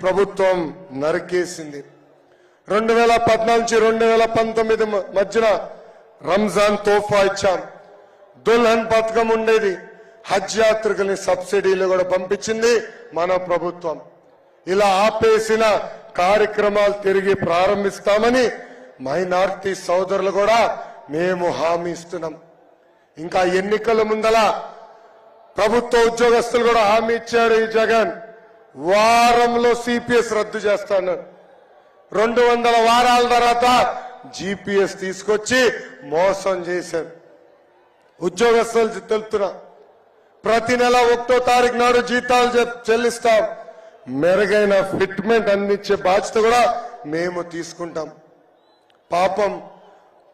ప్రభుత్వం నరికేసింది. 2014 నుంచి 2019 మధ్యన రంజాన్ తోఫా ఇచ్చాం. దుల్హన్ పథకం ఉండేది. హజ్ యాత్రికుల్ని సబ్సిడీలు కూడా పంపించింది మన ప్రభుత్వం. ఇలా ఆపేసిన కార్యక్రమాలు తిరిగి ప్రారంభిస్తామని మైనారిటీ సోదరులు కూడా మేము హామీ ఇస్తున్నాం. ఇంకా ఎన్నికల ముందల ప్రభుత్వ ఉద్యోగస్తులు కూడా హామీ ఇచ్చాడు ఈ జగన్. వారంలో సిపిఎస్ రద్దు చేస్తాను. 200 వారాల తర్వాత జిపిఎస్ తీసుకొచ్చి మోసం చేశారు. ఉద్యోగస్తులు తెలుపుతున్నా, ప్రతి నెల 1వ తారీఖు నాడు జీతాలు చెల్లిస్తాం. మెరుగైన ఫిట్మెంట్ అందించే బాధ్యత కూడా మేము తీసుకుంటాం. పాపం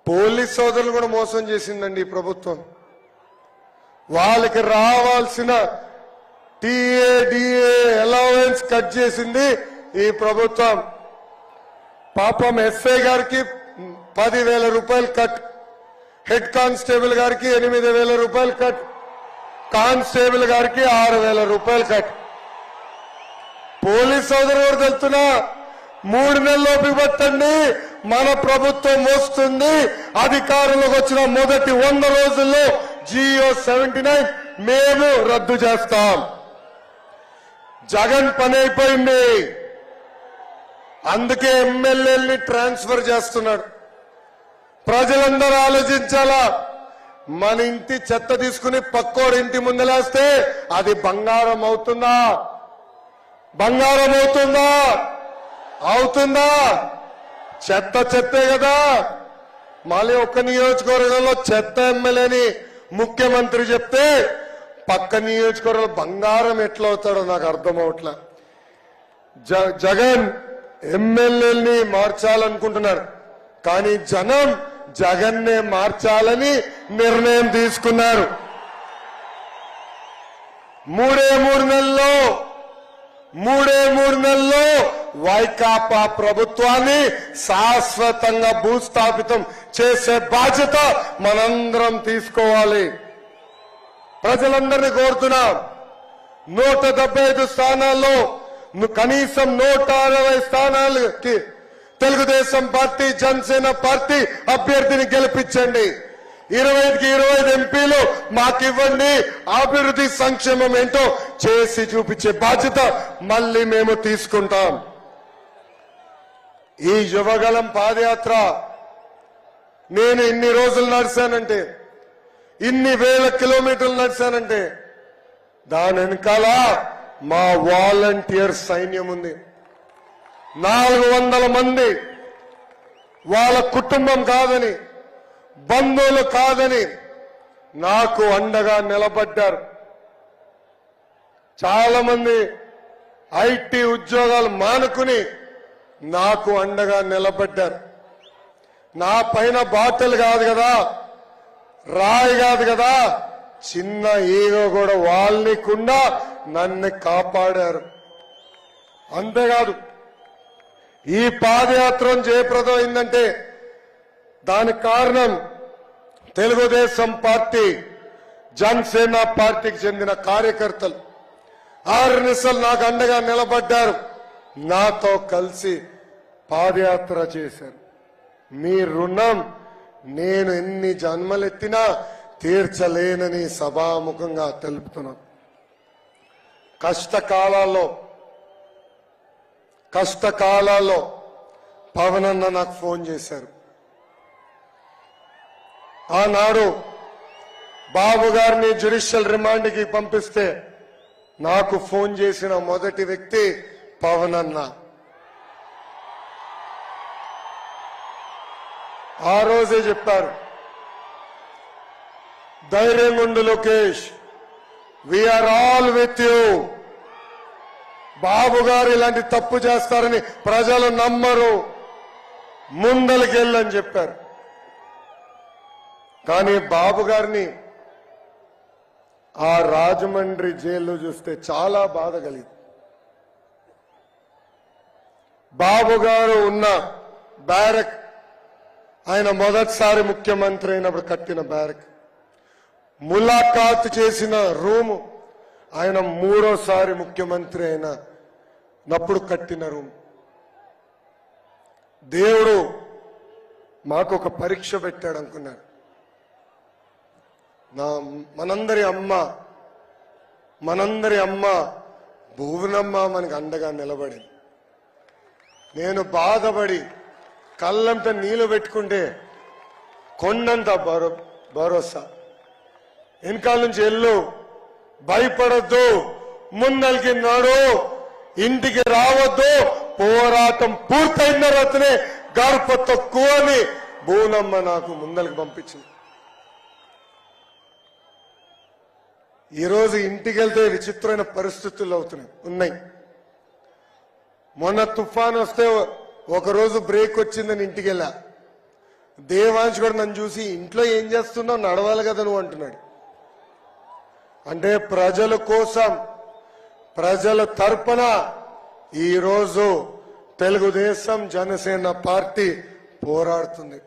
పోలీస్ సోదరులు కూడా మోసం చేసిందండి ఈ ప్రభుత్వం. వాళ్ళకి రావాల్సిన టీఏ అలవెన్స్ కట్ చేసింది ఈ ప్రభుత్వం. పాపం ఎస్ఐ గారికి 10,000 రూపాయలు కట్, హెడ్ కానిస్టేబుల్ గారికి 8,000 రూపాయలు కట్, కానిస్టేబుల్ గారికి 6,000 రూపాయలు కట్. పోలీస్ సోదరు కూడా తెలుస్తున్నా, 3 నెలల్లోపు పట్టండి, మన ప్రభుత్వం వస్తుంది. అధికారంలోకి వచ్చిన మొదటి 100 రోజుల్లో జియో 79 మేము రద్దు చేస్తాం. జగన్ పని అయిపోయింది. అందుకే ఎమ్మెల్యేల్ని ట్రాన్స్ఫర్ చేస్తున్నాడు. ప్రజలందరూ ఆలోచించాలా. మన ఇంటి చెత్త తీసుకుని పక్కోడి ఇంటి ముందలేస్తే అది బంగారం అవుతుందా? బంగారం అవుతుందా? అవుతుందా? చెత్తే కదా. మళ్ళీ ఒక్క నియోజకవర్గంలో చెత్త ఎమ్మెల్యేని ముఖ్యమంత్రి చెప్తే పక్క నియోజకవర్గంలో బంగారం ఎట్లా అవుతాడో నాకు అర్థం అవట్లా. జగన్ ఎమ్మెల్యేల్ని మార్చాలనుకుంటున్నారు, కానీ జనం జగన్నే మార్చాలని నిర్ణయం తీసుకున్నారు. 3 నెలల్లో వైకాపా ప్రభుత్వాన్ని శాశ్వతంగా భూస్థాపితం చేసే బాధ్యత మనందరం తీసుకోవాలి. ప్రజలందరినీ కోరుతున్నాం, 175 స్థానాల్లో కనీసం 160 స్థానాలకి తెలుగుదేశం పార్టీ, జనసేన పార్టీ అభ్యర్థిని గెలిపించండి. 25కి 25 ఎంపీలు మాకివ్వండి. అభివృద్ధి సంక్షేమం ఏంటో చేసి చూపించే బాధ్యత మళ్ళీ మేము తీసుకుంటాం. ఈ యువగలం పాదయాత్ర నేను ఇన్ని రోజులు నడిచానంటే, ఇన్ని వేల కిలోమీటర్లు నడిచానంటే దాని వెనకాల మా వాలంటీర్ సైన్యం ఉంది. 400 మంది వాళ్ళ కుటుంబం కాదని, బంధువులు కాదని నాకు అండగా నిలబడ్డారు. చాలా మంది ఐటీ ఉద్యోగాలు మానుకుని నాకు అండగా నిలబడ్డారు. నా పైన బాటలు కాదు కదా, రాయి కాదు కదా, చిన్న ఈగో కూడా వాళ్ళకుండా నన్ను కాపాడారు. అంతేకాదు, ఈ పాదయాత్ర జయప్రదం అయిందంటే దానికి కారణం తెలుగుదేశం పార్టీ, జనసేన పార్టీకి చెందిన కార్యకర్తలు 6 నిమిషాలు నాకు అండగా నిలబడ్డారు. నాతో కలిసి పాదయాత్ర చేశారు. మీ రుణం నేను ఎన్ని జన్మలెత్తినా తీర్చలేనని సభాముఖంగా తెలుపుతున్నాను. కష్టకాలాల్లో పవన్ అన్న నాకు ఫోన్ చేశారు. ఆనాడు బాబు గారిని జ్యుడిషియల్ రిమాండ్కి పంపిస్తే నాకు ఫోన్ చేసిన మొదటి వ్యక్తి పవన్ అన్న. ఆ రోజే చెప్పారు, ధైర్యం ఉండు Lokesh, we're all with you. Babu గారు ఇలాంటి తప్పు చేస్తారని ప్రజలు నమ్మరు, ముందలకెళ్ళని చెప్పారు. కానీ బాబు గారిని ఆ రాజమండ్రి జైల్లో చూస్తే చాలా బాధ కలిగింది. బాబు గారు ఉన్న బ్యారక్, ఆయన మొదటిసారి ముఖ్యమంత్రి అయినప్పుడు కట్టిన బ్యారక్, ములాఖాత్ చేసిన రూము ఆయన 3వ సారి ముఖ్యమంత్రి అయిన నప్పుడు కట్టిన రూమ్. దేవుడు మాకు ఒక పరీక్ష పెట్టాడు అనుకున్నాడు. మనందరి అమ్మ భువనమ్మ మనకు అండగా నిలబడింది. నేను బాధపడి కళ్ళంతా నీళ్లు పెట్టుకుంటే కొండంత భరోసా. వెనకాల నుంచి ఎల్లు, భయపడొద్దు, ముందలికి నాడు, ఇంటికి రావద్దు, పోరాటం పూర్తయిన తర్వాతనే గడప తక్కువ అని భువనమ్మ నాకు ముందలికి పంపించింది. ఈరోజు ఇంటికి వెళ్తే విచిత్రమైన పరిస్థితులు ఉన్నాయి. మొన్న తుఫాన్ వస్తే ఒకరోజు బ్రేక్ వచ్చిందని ఇంటికి వెళ్ళా. దేవాంశ్ కూడా నన్ను చూసి ఇంట్లో ఏం చేస్తున్నావు, నడవాలి కదా నువ్వు అంటున్నాడు. అంటే ప్రజల కోసం, ప్రజల తరపున ఈరోజు తెలుగుదేశం జనసేన పార్టీ పోరాడుతుంది.